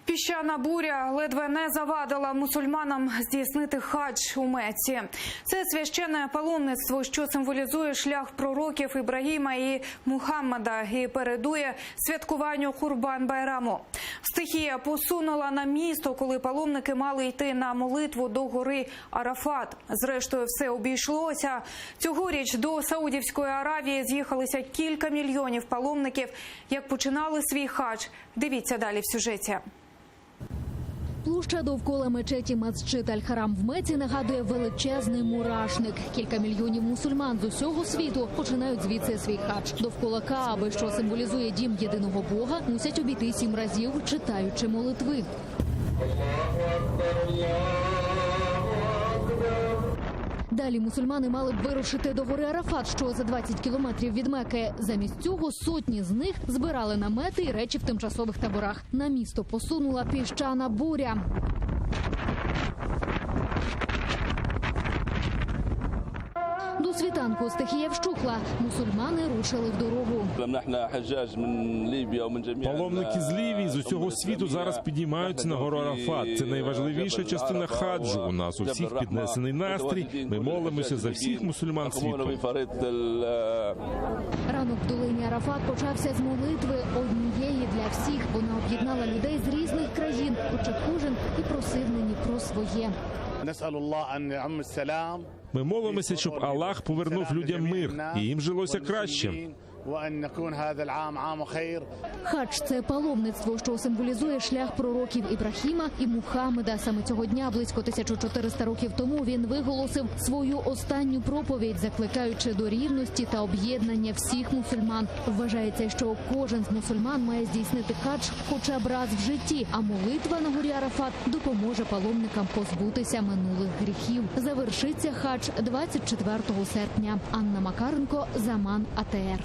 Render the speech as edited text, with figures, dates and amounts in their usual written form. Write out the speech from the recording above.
Піщана буря ледве не завадила мусульманам здійснити хадж у Мекці. Це священне паломництво, що символізує шлях пророків Ібрагіма і Мухаммада і передує святкуванню Курбан-Байраму. Стихія посунула на місто, коли паломники мали йти на молитву до гори Арафат. Зрештою, все обійшлося. Цьогоріч до Саудівської Аравії з'їхалися кілька мільйонів паломників. Як починали свій хадж? Дивіться далі в сюжеті. Площа довкола мечеті Масджид Аль-Харам в Меці нагадує величезний мурашник. Кілька мільйонів мусульман з усього світу починають звідси свій хадж. Довкола Кааби, що символізує дім єдиного Бога, мусять обійти 7 разів, читаючи молитви. Далі мусульмани мали б вирушити до гори Арафат, що за 20 кілометрів від Мекки. Замість цього сотні з них збирали намети і речі в тимчасових таборах. На місто посунула піщана буря. До світанку стихія вщухла. Мусульмани рушили в дорогу. Паломники з Лівії, з усього світу зараз піднімаються на гору Арафат. Це найважливіша частина хаджу. У нас у всіх піднесений настрій. Ми молимося за всіх мусульман світу. Ранок в долині Арафат почався з молитви однієї для всіх. Вона об'єднала людей з різних країн, хоча кожен і просив нині про своє. Ми молимося, щоб Аллах повернув людям мир, і їм жилося краще. Хадж – це паломництво, що символізує шлях пророків Ібрахіма і Мухаммеда. Саме цього дня, близько 1400 років тому, він виголосив свою останню проповідь, закликаючи до рівності та об'єднання всіх мусульман. Вважається, що кожен з мусульман має здійснити хадж хоча б раз в житті, а молитва на горі Арафат допоможе паломникам позбутися минулих гріхів. Завершиться хадж 24 серпня. Анна Макаренко, Заман, АТР.